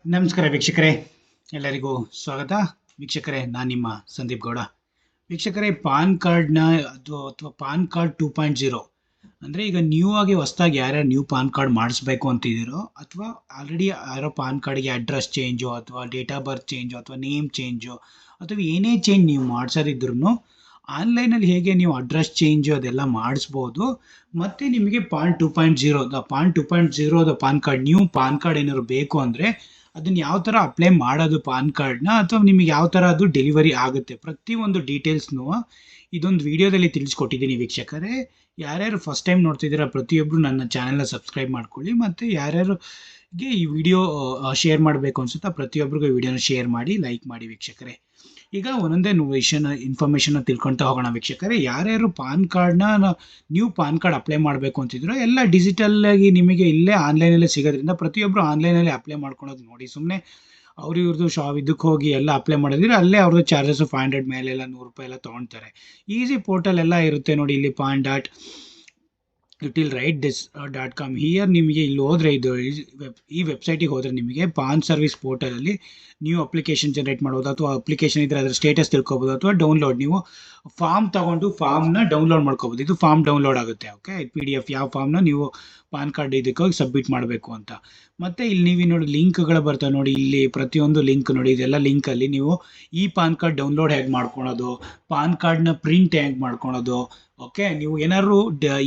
ನಮಸ್ಕಾರ ವೀಕ್ಷಕರೇ, ಎಲ್ಲರಿಗೂ ಸ್ವಾಗತ. ವೀಕ್ಷಕರೇ, ನಾನು ನಿಮ್ಮ ಸಂದೀಪ್ ಗೌಡ. ವೀಕ್ಷಕರೇ, ಪಾನ್ ಕಾರ್ಡ್ನ ಅಥವಾ ಪಾನ್ ಕಾರ್ಡ್ 2.0 ಅಂದರೆ ಈಗ ನ್ಯೂ ಆಗಿ ಹೊಸದಾಗಿ ಯಾರ್ಯಾರು ನ್ಯೂ ಪಾನ್ ಕಾರ್ಡ್ ಮಾಡಿಸ್ಬೇಕು ಅಂತಿದ್ದೀರೋ, ಅಥವಾ ಆಲ್ರೆಡಿ ಯಾರೋ ಪಾನ್ ಕಾರ್ಡ್ಗೆ ಅಡ್ರೆಸ್ ಚೇಂಜು ಅಥವಾ ಡೇಟ್ ಆಫ್ ಬರ್ತ್ ಚೇಂಜು ಅಥವಾ ನೇಮ್ ಚೇಂಜು ಅಥವಾ ಏನೇ ಚೇಂಜ್ ನೀವು ಮಾಡಿಸೋದಿದ್ರು ಆನ್ಲೈನಲ್ಲಿ ಹೇಗೆ ನೀವು ಅಡ್ರೆಸ್ ಚೇಂಜು ಅದೆಲ್ಲ ಮಾಡಿಸ್ಬೋದು. ಮತ್ತು ನಿಮಗೆ PAN 2.0 PAN card, new PAN card ಏನಾದ್ರು ಬೇಕು ಅಂದರೆ ಅದನ್ನ ಯಾವ ಥರ ಅಪ್ಲೈ ಮಾಡೋದು ಪಾನ್ ಕಾರ್ಡ್ನ, ಅಥವಾ ನಿಮಗೆ ಯಾವ ಥರ ಅದು ಡೆಲಿವರಿ ಆಗುತ್ತೆ, ಪ್ರತಿಯೊಂದು ಡೀಟೇಲ್ಸ್ನು ಇದೊಂದು ವಿಡಿಯೋದಲ್ಲಿ ತಿಳಿಸ್ಕೊಟ್ಟಿದ್ದೀನಿ ವೀಕ್ಷಕರೇ. ಯಾರ್ಯಾರು ಫಸ್ಟ್ ಟೈಮ್ ನೋಡ್ತಿದ್ದೀರಾ ಪ್ರತಿಯೊಬ್ಬರು ನನ್ನ ಚಾನೆಲ್ನ ಸಬ್ಸ್ಕ್ರೈಬ್ ಮಾಡ್ಕೊಳ್ಳಿ, ಮತ್ತು ಯಾರ್ಯಾರಿಗೆ ಈ ವಿಡಿಯೋ ಶೇರ್ ಮಾಡಬೇಕು ಅನ್ಸುತ್ತಾ ಪ್ರತಿಯೊಬ್ಬರಿಗೂ ಈ ವಿಡಿಯೋನ ಶೇರ್ ಮಾಡಿ, ಲೈಕ್ ಮಾಡಿ ವೀಕ್ಷಕರೇ. ಈಗ ಒಂದೊಂದೇ ಇನ್ಫಾರ್ಮೇಷನ್ನ ತಿಳ್ಕೊಳ್ತಾ ಹೋಗೋಣ ವೀಕ್ಷಕರೇ. ಯಾರ್ಯಾರು ಪಾನ್ ಕಾರ್ಡ್ನ ನ್ಯೂ ಪಾನ್ ಕಾರ್ಡ್ ಅಪ್ಲೈ ಮಾಡಬೇಕು ಅಂತಿದ್ರು ಎಲ್ಲ ಡಿಜಿಟಲ್ಲಾಗಿ ನಿಮಗೆ ಇಲ್ಲೇ ಆನ್ಲೈನಲ್ಲೇ ಸಿಗೋದ್ರಿಂದ ಪ್ರತಿಯೊಬ್ಬರು ಆನ್ಲೈನಲ್ಲಿ ಅಪ್ಲೈ ಮಾಡ್ಕೊಳೋದು ನೋಡಿ. ಸುಮ್ಮನೆ ಇವ್ರದ್ದು ಇದಕ್ಕೆ ಹೋಗಿ ಎಲ್ಲ ಅಪ್ಲೈ ಮಾಡಿದ್ರೆ ಅಲ್ಲೇ ಅವ್ರದ್ದು ಚಾರ್ಜಸ್ 500 ಮೇಲೆಲ್ಲ ₹100 ಎಲ್ಲ ತೊಗೊಳ್ತಾರೆ. ಈಸಿ ಪೋರ್ಟಲ್ ಎಲ್ಲ ಇರುತ್ತೆ ನೋಡಿ. ಇಲ್ಲಿ pan.utilright.com ಹಿಯರ್ ನಿಮಗೆ ಇಲ್ಲಿ ಹೋದರೆ ಈ ವೆಬ್ಸೈಟಿಗೆ ಹೋದರೆ ನಿಮಗೆ ಪಾನ್ ಸರ್ವಿಸ್ ಪೋರ್ಟಲಲ್ಲಿ ನ್ಯೂ ಅಪ್ಲಿಕೇಶನ್ ಜನರೇಟ್ ಮಾಡ್ಬೋದು, ಅಥವಾ ಅಪ್ಲಿಕೇಶನ್ ಇದ್ದರೆ ಅದರ ಸ್ಟೇಟಸ್ ತಿಳ್ಕೊಬೋದು, ಅಥವಾ ಡೌನ್ಲೋಡ್ ನೀವು ಫಾರ್ಮ್ ತೊಗೊಂಡು ಫಾರ್ಮ್ನ ಡೌನ್ಲೋಡ್ ಮಾಡ್ಕೋಬೋದು. ಇದು ಫಾರ್ಮ್ ಡೌನ್ಲೋಡ್ ಆಗುತ್ತೆ. ಓಕೆ, PDF ಯಾವ ಫಾರ್ಮ್ನ ನೀವು ಪಾನ್ ಕಾರ್ಡ್ ಇದಕ್ಕೆ ಹೋಗಿ ಸಬ್ಮಿಟ್ ಮಾಡಬೇಕು ಅಂತ. ಮತ್ತು ಇಲ್ಲಿ ನೀವು ನೋಡಿ ಲಿಂಕ್ಗಳು ಬರ್ತವೆ ನೋಡಿ. ಇಲ್ಲಿ ಪ್ರತಿಯೊಂದು ಲಿಂಕ್ ನೋಡಿ, ಇದೆಲ್ಲ ಲಿಂಕಲ್ಲಿ ನೀವು ಈ ಪಾನ್ ಕಾರ್ಡ್ ಡೌನ್ಲೋಡ್ ಹೇಗೆ ಮಾಡ್ಕೊಳೋದು, ಪಾನ್ ಕಾರ್ಡ್ನ ಪ್ರಿಂಟ್ ಹೇಗೆ ಮಾಡ್ಕೊಳೋದು. ಓಕೆ, ನೀವು ಏನಾದ್ರು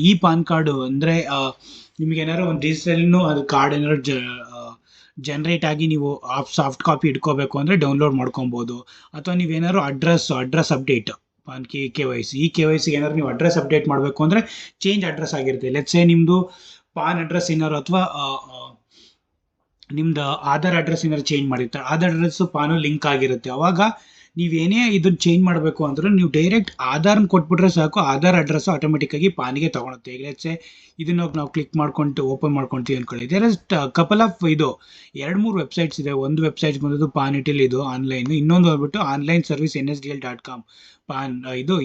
ಈ ಪಾನ್ ಕಾರ್ಡು ಅಂದರೆ ನಿಮಗೆ ಏನಾದ್ರು ಒಂದು ಡಿಜಿಟಲ್ನು ಅದು ಕಾರ್ಡ್ ಏನಾದ್ರು ಜನ್ರೇಟ್ ಆಗಿ ನೀವು ಸಾಫ್ಟ್ ಕಾಪಿ ಇಟ್ಕೋಬೇಕು ಅಂದರೆ ಡೌನ್ಲೋಡ್ ಮಾಡ್ಕೊಬೋದು. ಅಥವಾ ನೀವೇನಾದ್ರು ಅಡ್ರೆಸ್ ಅಪ್ಡೇಟ್ ಪಾನ್ KYC ಏನಾದ್ರು ನೀವು ಅಡ್ರೆಸ್ ಅಪ್ಡೇಟ್ ಮಾಡಬೇಕು ಅಂದರೆ ಚೇಂಜ್ ಅಡ್ರೆಸ್ ಆಗಿರುತ್ತೆ. ಲೆಟ್ಸ್ ಸೇ ನಿಮ್ಮದು ಪಾನ್ ಅಡ್ರೆಸ್ ಏನಾದ್ರು ಅಥವಾ ನಿಮ್ದು ಆಧಾರ್ ಅಡ್ರೆಸ್ ಏನಾದ್ರು ಚೇಂಜ್ ಮಾಡಿರ್ತಾರೆ, ಆಧಾರ್ ಅಡ್ರೆಸ್ಸು ಪಾನು ಲಿಂಕ್ ಆಗಿರುತ್ತೆ. ಅವಾಗ ನೀವೇನೇ ಇದನ್ನು ಚೇಂಜ್ ಮಾಡಬೇಕು ಅಂದ್ರೆ ನೀವು ಡೈರೆಕ್ಟ್ ಆಧಾರ್ನ ಕೊಟ್ಬಿಟ್ರೆ ಸಾಕು, ಆಧಾರ್ ಅಡ್ರೆಸ್ಸು ಆಟೋಮೆಟಿಕ್ಕಾಗಿ ಪಾನಿಗೆ ತೊಗೊಳುತ್ತೆ. ಈಗ ಲೆಟ್ಸೆ ಇದನ್ನು ನಾವು ಕ್ಲಿಕ್ ಮಾಡ್ಕೊಂಡು ಓಪನ್ ಮಾಡ್ಕೊಳ್ತೀವಿ ಅಂದ್ಕೊಳ್ಳಿ. There is couple of 2-3 websites ಇದೆ. ಒಂದು ವೆಬ್ಸೈಟ್ ಬಂದದ್ದು ಪಾನಿಟಿಲ್, ಇದು ಆನ್ಲೈನ್. ಇನ್ನೊಂದು ಬಂದ್ಬಿಟ್ಟು ಆನ್ಲೈನ್ ಸರ್ವಿಸ್ NSDL.com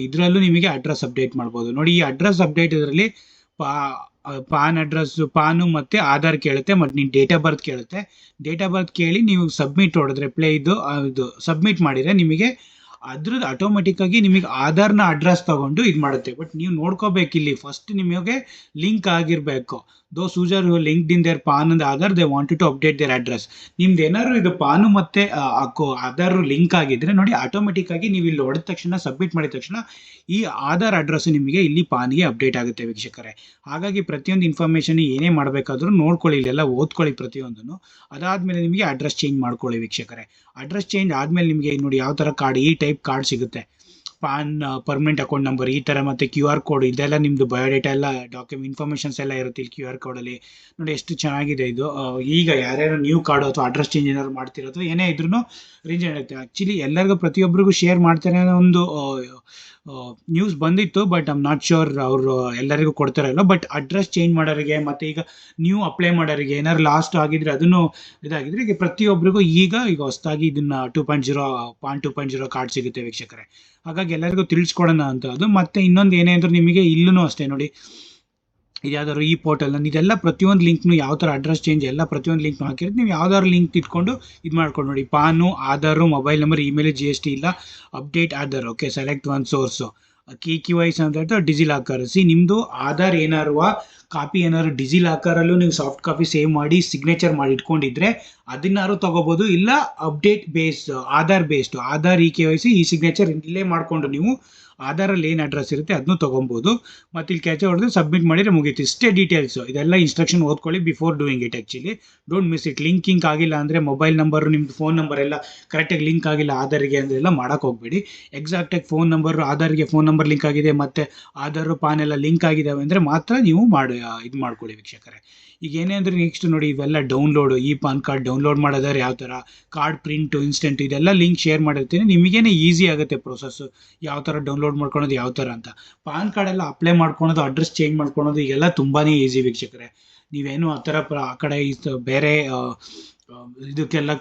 ಇದರಲ್ಲೂ ನಿಮಗೆ ಅಡ್ರೆಸ್ ಅಪ್ಡೇಟ್ ಮಾಡ್ಬೋದು ನೋಡಿ. ಈ ಅಡ್ರೆಸ್ ಅಪ್ಡೇಟ್ ಇದರಲ್ಲಿ ಪಾನ್ ಅಡ್ರೆಸ್ಸು, ಪಾನು ಮತ್ತು ಆಧಾರ್ ಕೇಳುತ್ತೆ, ಮತ್ತು ನೀವು ಡೇಟ್ ಆಫ್ ಬರ್ತ್ ಕೇಳುತ್ತೆ. ಡೇಟ್ ಆಫ್ ಬರ್ತ್ ಕೇಳಿ ನೀವು ಸಬ್ಮಿಟ್ ಹೊಡೆದ್ರೆ ಇದು ಸಬ್ಮಿಟ್ ಮಾಡಿದರೆ ನಿಮಗೆ ಅದ್ರದ್ದು ಆಟೋಮೆಟಿಕ್ಕಾಗಿ ನಿಮಗೆ ಆಧಾರ್ನ ಅಡ್ರೆಸ್ ತೊಗೊಂಡು ಇದು ಮಾಡುತ್ತೆ. ಬಟ್ ನೀವು ನೋಡ್ಕೋಬೇಕಿಲ್ಲಿ ಫಸ್ಟ್ ನಿಮಗೆ ಲಿಂಕ್ ಆಗಿರಬೇಕು. Those user who linked in their PAN and Aadhaar, they wanted to update their address. ನಿಮ್ದು ಏನಾದ್ರು ಇದು ಪಾನು ಮತ್ತು ಆಧಾರ್ ಲಿಂಕ್ ಆಗಿದ್ರೆ ನೋಡಿ, ಆಟೋಮೆಟಿಕ್ಕಾಗಿ ನೀವು ಇಲ್ಲಿ ಹೊಡೆದ ತಕ್ಷಣ, ಸಬ್ಮಿಟ್ ಮಾಡಿದ ತಕ್ಷಣ ಈ ಆಧಾರ್ ಅಡ್ರೆಸ್ ನಿಮಗೆ ಇಲ್ಲಿ ಪಾನ್ಗೆ ಅಪ್ಡೇಟ್ ಆಗುತ್ತೆ ವೀಕ್ಷಕರೇ. ಹಾಗಾಗಿ ಪ್ರತಿಯೊಂದು ಇನ್ಫಾರ್ಮೇಷನ್ ಏನೇ ಮಾಡಬೇಕಾದ್ರೂ ನೋಡ್ಕೊಳ್ಳಿ, ಇಲ್ಲೆಲ್ಲ ಓದ್ಕೊಳ್ಳಿ ಪ್ರತಿಯೊಂದನ್ನು. ಅದಾದಮೇಲೆ ನಿಮಗೆ ಅಡ್ರೆಸ್ ಚೇಂಜ್ ಮಾಡ್ಕೊಳ್ಳಿ ವೀಕ್ಷಕರೇ. ಅಡ್ರೆಸ್ ಚೇಂಜ್ ಆದಮೇಲೆ ನಿಮಗೆ ನೋಡಿ ಯಾವ ಥರ ಕಾರ್ಡ್, ಈ ಟೈಪ್ ಕಾರ್ಡ್ ಸಿಗುತ್ತೆ. ಪಾನ್ ಪರ್ಮನೆಂಟ್ ಅಕೌಂಟ್ ನಂಬರ್ ಈ ಥರ, ಮತ್ತು QR ಕೋಡ್, ಇದೆಲ್ಲ ನಿಮ್ಮದು ಬಯೋಡೇಟಾ ಎಲ್ಲ ಇನ್ಫಾರ್ಮೇಷನ್ಸ್ ಎಲ್ಲ ಇರುತ್ತೆ ಇಲ್ಲಿ QR ಕೋಡಲ್ಲಿ. ನೋಡಿ ಎಷ್ಟು ಚೆನ್ನಾಗಿದೆ ಇದು. ಈಗ ಯಾರ್ಯಾರು ನ್ಯೂ ಕಾರ್ಡು ಅಥವಾ ಅಡ್ರೆಸ್ ಚೇಂಜ್ ಏನಾದ್ರು ಮಾಡ್ತಿರೋ ಅಥವಾ ಏನೇ ಇದ್ರೂ ರೀಸನ್ ಆಗುತ್ತೆ. ಆ್ಯಕ್ಚುಲಿ ಎಲ್ಲರಿಗೂ ಪ್ರತಿಯೊಬ್ಬರಿಗೂ ಶೇರ್ ಮಾಡ್ತಾರೆ ಅನ್ನೋ ಒಂದು ನ್ಯೂಸ್ ಬಂದಿತ್ತು, but I am not sure ಅವರು ಎಲ್ಲರಿಗೂ ಕೊಡ್ತಾರಲ್ಲ. ಬಟ್ ಅಡ್ರೆಸ್ ಚೇಂಜ್ ಮಾಡೋರಿಗೆ ಮತ್ತು ಈಗ ನ್ಯೂ ಅಪ್ಲೈ ಮಾಡೋರಿಗೆ ಏನಾದ್ರು ಲಾಸ್ಟ್ ಆಗಿದ್ರೆ ಅದನ್ನು ಇದಾಗಿದ್ರೆ ಈಗ ಪ್ರತಿಯೊಬ್ಬರಿಗೂ ಈಗ ಹೊಸದಾಗಿ ಇದನ್ನು 2.0 ಕಾರ್ಡ್ ಸಿಗುತ್ತೆ ವೀಕ್ಷಕರೇ. ಹಾಗಾಗಿ ಎಲ್ಲರಿಗೂ ತಿಳಿಸ್ಕೊಡೋಣ ಅಂತ ಅದು. ಮತ್ತು ಇನ್ನೊಂದು ಏನೇ ಅಂದ್ರೆ ನಿಮಗೆ ಇಲ್ಲೂ ಅಷ್ಟೇ ನೋಡಿ, ಇದು ಯಾವ್ದಾದ್ರು ಈ ಪೋರ್ಟಲ್ ಇದೆಲ್ಲ ಪ್ರತಿಯೊಂದು ಲಿಂಕ್ನು ಯಾವ ಥರ ಅಡ್ರೆಸ್ ಚೇಂಜ್ ಎಲ್ಲ ಪ್ರತಿಯೊಂದು ಲಿಂಕ್ನು ಹಾಕಿರುತ್ತೆ. ನೀವು ಯಾವ್ದಾದ್ರು ಲಿಂಕ್ ಇಟ್ಕೊಂಡು ಇದು ಮಾಡ್ಕೊಂಡು ನೋಡಿ. Pan, Aadhaar, mobile number, email, GST ಇಲ್ಲ, update Aadhaar. Okay, select one source, KYC ಅಂತ ಹೇಳ್ತಾರೆ, ಡಿಜಿಲಾಕರ್. ನಿಮ್ಮದು ಆಧಾರ್ ಏನಾರು ಕಾಪಿ ಏನಾದ್ರು ಡಿಜಿಲಾಕರಲ್ಲೂ ನೀವು ಸಾಫ್ಟ್ ಕಾಪಿ ಸೇವ್ ಮಾಡಿ ಸಿಗ್ನೇಚರ್ ಮಾಡಿ ಇಟ್ಕೊಂಡಿದ್ರೆ ಅದನ್ನಾರು ತೊಗೋಬೋದು. ಇಲ್ಲ update based, Aadhaar based, Aadhaar KYC ಈ ಸಿಗ್ನೇಚರ್ ಇಲ್ಲೇ ಮಾಡಿಕೊಂಡು ನೀವು ಆಧಾರಲ್ಲಿ ಏನು ಅಡ್ರೆಸ್ ಇರುತ್ತೆ ಅದನ್ನು ತೊಗೊಬೋದು. ಮತ್ತು ಇಲ್ಲಿ ಕ್ಯಾಚ್ ಹೊಡೆದು ಸಬ್ಮಿಟ್ ಮಾಡಿದರೆ ಮುಗೀತು. ಇಷ್ಟೇ ಡೀಟೇಲ್ಸು. ಇದೆಲ್ಲ ಇನ್ಸ್ಟ್ರಕ್ಷನ್ ಓದ್ಕೊಳ್ಳಿ before doing it. Actually don't miss it. Linking ಆಗಿಲ್ಲ ಅಂದರೆ ಮೊಬೈಲ್ ನಂಬರು, ನಿಮ್ಮದು ಫೋನ್ ನಂಬರ್ ಎಲ್ಲ ಕರೆಕ್ಟಾಗಿ ಲಿಂಕ್ ಆಗಿಲ್ಲ ಆಧಾರಿಗೆ ಅಂದರೆಲ್ಲ ಮಾಡೋಕ್ಕೆ ಹೋಗಬೇಡಿ. ಎಕ್ಸಾಕ್ಟಾಗಿ ಫೋನ್ ನಂಬರು, ಆಧಾರ್ಗೆ ಫೋನ್ ನಂಬರ್ ಲಿಂಕ್ ಆಗಿದೆ ಮತ್ತು ಆಧಾರು ಪಾನ್ ಎಲ್ಲ ಲಿಂಕ್ ಆಗಿದ್ದಾವೆ ಅಂದರೆ ಮಾತ್ರ ನೀವು ಇದು ಮಾಡ್ಕೊಳ್ಳಿ ವೀಕ್ಷಕರೇ. ಈಗ ಏನೇ ಅಂದರೆ ನೆಕ್ಸ್ಟ್ ನೋಡಿ, ಇವೆಲ್ಲ ಡೌನ್ಲೋಡು, ಈ ಪಾನ್ ಕಾರ್ಡ್ ಡೌನ್ಲೋಡ್ ಮಾಡೋದಾದ್ರೆ ಯಾವ ಥರ, ಕಾರ್ಡ್ ಪ್ರಿಂಟು, ಇನ್ಸ್ಟೆಂಟು, ಇದೆಲ್ಲ ಲಿಂಕ್ ಶೇರ್ ಮಾಡಿರ್ತೀನಿ. ನಿಮಗೇನೆ ಈಸಿ ಆಗುತ್ತೆ ಪ್ರೊಸೆಸ್ಸು, ಯಾವ ಥರ ಡೌನ್ಲೋಡ್ ಮಾಡ್ಕೊಳೋದು ಯಾವ ಥರ ಅಂತ. ಪಾನ್ ಕಾರ್ಡ್ ಎಲ್ಲ ಅಪ್ಲೈ ಮಾಡ್ಕೊಳೋದು, ಅಡ್ರೆಸ್ ಚೇಂಜ್ ಮಾಡ್ಕೊಳೋದು ಈಗೆಲ್ಲ ತುಂಬಾ ಈಸಿ ವೀಕ್ಷಕರೇ. ನೀವೇನು ಆ ಥರ ಆ ಕಡೆ ಬೇರೆ ಇದಕ್ಕೆಲ್ಲ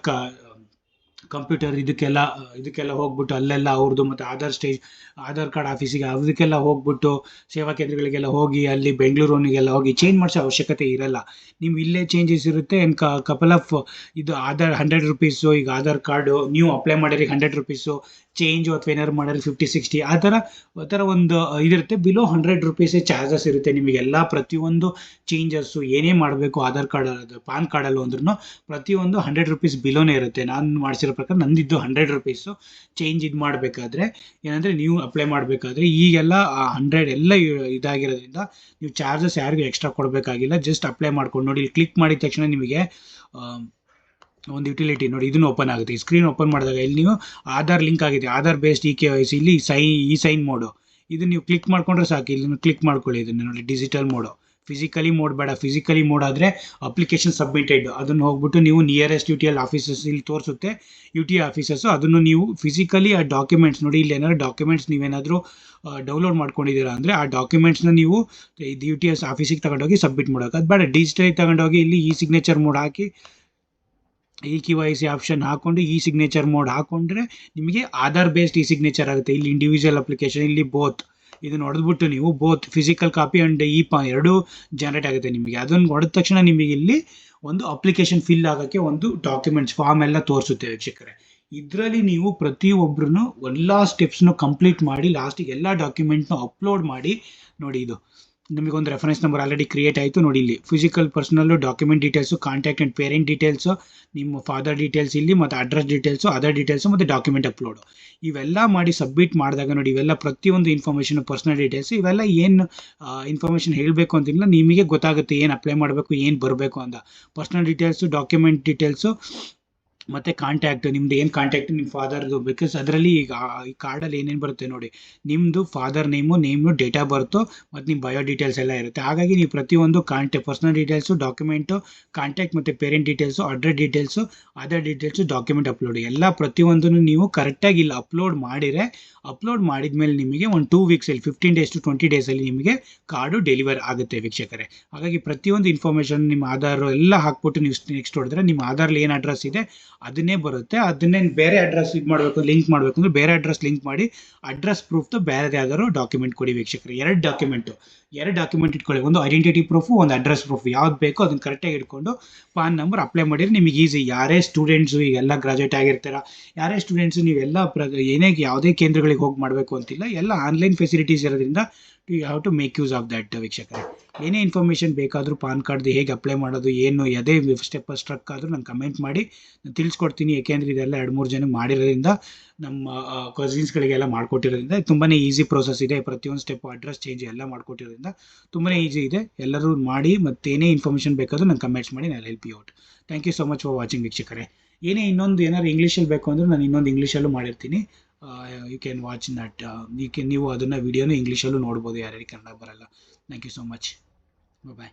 ಕಂಪ್ಯೂಟರ್ ಇದಕ್ಕೆಲ್ಲ ಹೋಗ್ಬಿಟ್ಟು ಅಲ್ಲೆಲ್ಲ ಅವ್ರದ್ದು ಮತ್ತು ಆಧಾರ್ ಕಾರ್ಡ್ ಆಫೀಸಿಗೆ ಅದಕ್ಕೆಲ್ಲ ಹೋಗ್ಬಿಟ್ಟು ಸೇವಾ ಕೇಂದ್ರಗಳಿಗೆಲ್ಲ ಹೋಗಿ ಅಲ್ಲಿ ಬೆಂಗಳೂರಿಗೆಲ್ಲ ಹೋಗಿ ಚೇಂಜ್ ಮಾಡಿಸೋ ಅವಶ್ಯಕತೆ ಇರಲ್ಲ. ನೀವು ಇಲ್ಲೇ ಚೇಂಜಸ್ ಇರುತ್ತೆ. ಕಪಲ್ ಆಫ್ ಇದು ಆಧಾರ್ 100 ರುಪೀಸು, ಈಗ ಆಧಾರ್ ಕಾರ್ಡು ನೀವು ಅಪ್ಲೈ ಮಾಡಿರಿ 100 ರುಪೀಸು, ಚೇಂಜು ಅಥವಾ ಏನಾದ್ರು ಮಾಡಿರಿ 50-60 ಆ ಥರ ಒಂದು ಇದಿರುತ್ತೆ. ಬಿಲೋ 100 ರುಪೀಸೇ ಚಾರ್ಜಸ್ ಇರುತ್ತೆ ನಿಮಗೆಲ್ಲ. ಪ್ರತಿಯೊಂದು ಚೇಂಜಸ್ಸು ಏನೇ ಮಾಡಬೇಕು ಆಧಾರ್ ಕಾರ್ಡ್ ಪಾನ್ ಕಾರ್ಡಲ್ಲೂ ಅಂದ್ರೂ ಪ್ರತಿಯೊಂದು 100 ರುಪೀಸ್ ಬಿಲೋನೇ ಇರುತ್ತೆ. ನಾನು ಮಾಡಿಸಿರೋ ಪ್ರಕಾರ ನಂದಿದ್ದು 100 ರುಪೀಸು ಚೇಂಜ್ ಇದು ಮಾಡಬೇಕಾದ್ರೆ ಏನಂದರೆ ನೀವು ಅಪ್ಲೈ ಮಾಡಬೇಕಾದ್ರೆ ಈಗೆಲ್ಲ 100 ಎಲ್ಲ ಇದಾಗಿರೋದ್ರಿಂದ ನೀವು ಚಾರ್ಜಸ್ ಯಾರಿಗೂ ಎಕ್ಸ್ಟ್ರಾ ಕೊಡಬೇಕಾಗಿಲ್ಲ. ಜಸ್ಟ್ ಅಪ್ಲೈ ಮಾಡ್ಕೊಂಡು ನೋಡಿ. ಇಲ್ಲಿ ಕ್ಲಿಕ್ ಮಾಡಿದ ತಕ್ಷಣ ನಿಮಗೆ ಒಂದು ಯುಟಿಲಿಟಿ ನೋಡಿ ಇದನ್ನು ಓಪನ್ ಆಗುತ್ತೆ. ಈ ಸ್ಕ್ರೀನ್ ಓಪನ್ ಮಾಡಿದಾಗ ಇಲ್ಲಿ ನೀವು ಆಧಾರ್ ಲಿಂಕ್ ಆಗಿದೆ, ಆಧಾರ್ ಬೇಸ್ಡ್ KYC ಇಲ್ಲಿ ಸೈನ್ ಮೋಡು ಇದು ನೀವು ಕ್ಲಿಕ್ ಮಾಡ್ಕೊಂಡ್ರೆ ಸಾಕು. ಇಲ್ಲಿ ಕ್ಲಿಕ್ ಮಾಡ್ಕೊಳ್ಳಿ ಇದನ್ನು ನೋಡಿ, ಡಿಜಿಟಲ್ ಮೋಡು. ಫಿಸಿಕಲಿ ಮೋಡ್ ಬೇಡ. ಫಿಸಿಕಲಿ ಮೋಡ್ ಆದರೆ ಅಪ್ಲಿಕೇಶನ್ ಸಬ್ಮಿಟೆಡ್, ಅದನ್ನು ಹೋಗ್ಬಿಟ್ಟು ನೀವು ನಿಯರೆಸ್ಟ್ UTL ಆಫೀಸಸ್ ಇಲ್ಲಿ ತೋರಿಸುತ್ತೆ, UTI ಆಫೀಸಸ್ಸು. ಅದನ್ನು ನೀವು ಫಿಸಿಕಲಿ ಆ ಡಾಕ್ಯುಮೆಂಟ್ಸ್ ನೋಡಿ, ಇಲ್ಲಿ ಏನಾದ್ರು ಡಾಕ್ಯುಮೆಂಟ್ಸ್ ನೀವೇನಾದರೂ ಡೌನ್ಲೋಡ್ ಮಾಡ್ಕೊಂಡಿದ್ದೀರಾ ಅಂದರೆ ಆ ಡಾಕ್ಯುಮೆಂಟ್ಸ್ನ ನೀವು ಇದು UTS ಆಫೀಸಿಗೆ ತಗೊಂಡೋಗಿ ಸಬ್ಮಿಟ್ ಮಾಡೋಕೆ. ಅದು ಬೇಡ, ಡಿಜಿಟಲಿ ತಗೊಂಡೋಗಿ ಇಲ್ಲಿ ಸಿಗ್ನೇಚರ್ ಮೋಡ್ ಹಾಕಿ KYC ಆಪ್ಷನ್ ಹಾಕ್ಕೊಂಡು ಸಿಗ್ನೇಚರ್ ಮೋಡ್ ಹಾಕ್ಕೊಂಡ್ರೆ ನಿಮಗೆ ಆಧಾರ್ ಬೇಸ್ಡ್ ಸಿಗ್ನೇಚರ್ ಆಗುತ್ತೆ. ಇಲ್ಲಿ ಇಂಡಿವಿಜುವಲ್ ಅಪ್ಲಿಕೇಶನ್, ಇಲ್ಲಿ ಬೋತ್ ಇದನ್ನು ಹೊಡೆದ್ಬಿಟ್ಟು ನೀವು ಬೋತ್ ಫಿಸಿಕಲ್ ಕಾಪಿ ಆ್ಯಂಡ್ ಎರಡೂ ಜನರೇಟ್ ಆಗುತ್ತೆ ನಿಮಗೆ. ಅದನ್ನು ಹೊಡೆದ ತಕ್ಷಣ ನಿಮಗೆ ಇಲ್ಲಿ ಒಂದು ಅಪ್ಲಿಕೇಶನ್ ಫಿಲ್ ಆಗೋಕ್ಕೆ ಒಂದು ಡಾಕ್ಯುಮೆಂಟ್ಸ್ ಫಾರ್ಮ್ ಎಲ್ಲ ತೋರಿಸುತ್ತೆ ವೀಕ್ಷಕರೇ. ಇದರಲ್ಲಿ ನೀವು ಪ್ರತಿಯೊಬ್ಬರೂ ಎಲ್ಲ ಸ್ಟೆಪ್ಸ್ನು ಕಂಪ್ಲೀಟ್ ಮಾಡಿ ಲಾಸ್ಟಿಗೆ ಎಲ್ಲ ಡಾಕ್ಯುಮೆಂಟ್ನ ಅಪ್ಲೋಡ್ ಮಾಡಿ ನೋಡಿ. ಇದು ನಿಮಗೊಂದು ರೆಫರೆನ್ಸ್ ನಂಬರ್ ಆಲ್ರೆಡಿ ಕ್ರಿಯೇಟ್ ಆಯಿತು ನೋಡಿ. ಇಲ್ಲಿ physical personnel, document details, contact and parent details, ನಿಮ್ಮ ಫಾದರ್ ಡೀಟೇಲ್ಸ್ ಇಲ್ಲಿ ಮತ್ತು ಅಡ್ರೆಸ್ ಡೀಟೇಲ್ಸು, ಅದರ್ ಡೀಟೇಲ್ಸು ಮತ್ತು ಡಾಕ್ಯುಮೆಂಟ್ ಅಪ್ಲೋಡು ಇವೆಲ್ಲ ಮಾಡಿ ಸಬ್ಮಿಟ್ ಮಾಡಿದಾಗ ನೋಡಿ ಇವೆಲ್ಲ ಪ್ರತಿಯೊಂದು ಇನ್ಫಾರ್ಮೇಷನ್, ಪರ್ಸನಲ್ ಡೀಟೇಲ್ಸ್ ಇವೆಲ್ಲ ಏನು ಇನ್ಫಾರ್ಮೇಷನ್ ಹೇಳಬೇಕು ಅಂತಿಲ್ಲ, ನಿಮಗೆ ಗೊತ್ತಾಗುತ್ತೆ ಏನು ಅಪ್ಲೈ ಮಾಡಬೇಕು, ಏನು ಬರಬೇಕು ಅಂತ. ಪರ್ಸನಲ್ ಡೀಟೇಲ್ಸು, ಡಾಕ್ಯುಮೆಂಟ್ ಡೀಟೇಲ್ಸು ಮತ್ತು ಕಾಂಟ್ಯಾಕ್ಟ್, ನಿಮ್ಮದು ಏನು ಕಾಂಟ್ಯಾಕ್ಟ್ ನಿಮ್ಮ ಫಾದರ್ದು. ಬಿಕಾಸ್ ಅದರಲ್ಲಿ ಈಗ ಈ ಕಾರ್ಡಲ್ಲಿ ಏನೇನು ಬರುತ್ತೆ ನೋಡಿ, ನಿಮ್ಮದು father name, date of birth ಮತ್ತು ನಿಮ್ಮ ಬಯೋ ಡೀಟೇಲ್ಸ್ ಎಲ್ಲ ಇರುತ್ತೆ. ಹಾಗಾಗಿ ನೀವು ಪ್ರತಿಯೊಂದು ಪರ್ಸನಲ್ ಡೀಟೇಲ್ಸು, ಡಾಕ್ಯುಮೆಂಟು, ಕಾಂಟ್ಯಾಕ್ಟ್ ಮತ್ತು parent details, address details, other details, document upload ಎಲ್ಲ ಪ್ರತಿಯೊಂದನ್ನು ನೀವು ಕರೆಕ್ಟಾಗಿ ಇಲ್ಲಿ ಅಪ್ಲೋಡ್ ಮಾಡಿದ ಮೇಲೆ ನಿಮಗೆ ಒಂದು 2 ವೀಕ್ಸಲ್ಲಿ 15 days to 20 daysಲ್ಲಿ ನಿಮಗೆ ಕಾರ್ಡು ಡೆಲಿವರ್ ಆಗುತ್ತೆ ವೀಕ್ಷಕರೇ. ಹಾಗಾಗಿ ಪ್ರತಿಯೊಂದು ಇನ್ಫಾರ್ಮೇಷನ್ ನಿಮ್ಮ ಆಧಾರ್ ಎಲ್ಲ ಹಾಕ್ಬಿಟ್ಟು ನೀವು ನೆಕ್ಸ್ಟ್ ಹೊಡೆದ್ರೆ ನಿಮ್ಮ ಆಧಾರಲ್ಲಿ ಏನು ಅಡ್ರೆಸ್ ಇದೆ ಅದನ್ನೇ ಬರುತ್ತೆ. ಅದನ್ನೇ ಬೇರೆ ಅಡ್ರೆಸ್ ಲಿಂಕ್ ಮಾಡಬೇಕು ಅಂದರೆ ಬೇರೆ ಅಡ್ರೆಸ್ ಲಿಂಕ್ ಮಾಡಿ ಅಡ್ರೆಸ್ ಪ್ರೂಫ್ದು ಬೇರೆ ಯಾವ್ದಾದ್ರು ಡಾಕ್ಯುಮೆಂಟ್ ಕೊಡಿ ವೀಕ್ಷಕರೇ. 2 ಡಾಕ್ಯುಮೆಂಟ್ ಇಟ್ಕೊಳ್ಳಿ, ಒಂದು ಐಡೆಂಟಿಟಿ ಪ್ರೂಫು, ಒಂದು ಅಡ್ರೆಸ್ ಪ್ರೂಫ್. ಯಾವ್ದು ಬೇಕೋ ಅದನ್ನು ಕರೆಕ್ಟಾಗಿ ಇಟ್ಕೊಂಡು ಪಾನ್ ನಂಬರ್ ಅಪ್ಲೈ ಮಾಡಿದ್ರೆ ನಿಮಗೆ ಈಸಿ. ಯಾರೇ ಸ್ಟೂಡೆಂಟ್ಸು ಈಗೆಲ್ಲ ಗ್ರಾಜುಯೇಟ್ ಆಗಿರ್ತೀರ, ಯಾರೇ ಸ್ಟೂಡೆಂಟ್ಸು ನೀವೆಲ್ಲ ಯಾವುದೇ ಕೇಂದ್ರಗಳಿಗೆ ಹೋಗಿ ಮಾಡಬೇಕು ಅಂತಿಲ್ಲ, ಎಲ್ಲ ಆನ್ಲೈನ್ ಫೆಸಿಲಿಟೀಸ್ ಇರೋದ್ರಿಂದ you have to make use of that ವೀಕ್ಷಕರೇ. ಏನೇ ಇನ್ಫಾರ್ಮೇಷನ್ ಬೇಕಾದರೂ ಪಾನ್ ಕಾರ್ಡ್ದು ಹೇಗೆ ಅಪ್ಲೈ ಮಾಡೋದು, ಏನು ಯಾವುದೇ ಸ್ಟೆಪ್ ಸ್ಟ್ರಕ್ ಆದರೂ ನಾನು ಕಮೆಂಟ್ ಮಾಡಿ ನಾನು ತಿಳಿಸ್ಕೊಡ್ತೀನಿ. ಏಕೆಂದರೆ ಇದೆಲ್ಲ 2-3 ಜನ ಮಾಡಿರೋದ್ರಿಂದ, ನಮ್ಮ ಕಸಿನ್ಸ್ಗಳಿಗೆಲ್ಲ ಮಾಡಿಕೊಟ್ಟಿರೋದ್ರಿಂದ ತುಂಬಾ ಈಸಿ ಪ್ರೋಸೆಸ್ ಇದೆ. ಪ್ರತಿಯೊಂದು ಸ್ಟೆಪ್ ಅಡ್ರೆಸ್ ಚೇಂಜ್ ಎಲ್ಲ ಮಾಡಿಕೊಟ್ಟಿರೋದ್ರಿಂದ ತುಂಬಾ ಈಸಿ ಇದೆ. ಎಲ್ಲರೂ ಮಾಡಿ ಮತ್ತು ಏನೇ ಇನ್ಫಾರ್ಮೇಷನ್ ಬೇಕಾದರೂ ನಾನು ಕಮೆಂಟ್ಸ್ ಮಾಡಿ ನಾನು help you out. Thank you so much for watching ವೀಕ್ಷಕರೇ. ಏನಾದ್ರು ಇಂಗ್ಲೀಷಲ್ಲಿ ಬೇಕು ಅಂದರೆ ನಾನು ಇನ್ನೊಂದು ಇಂಗ್ಲೀಷಲ್ಲೂ ಮಾಡಿರ್ತೀನಿ. You can watch that. ನೀವು ಅದನ್ನು ವಿಡಿಯೋನು ಇಂಗ್ಲೀಷಲ್ಲೂ ನೋಡ್ಬೋದು ಯಾರ್ಯಾರಿಗೆ ಕನ್ನಡ ಬರಲ್ಲ. Thank you so much. Bye.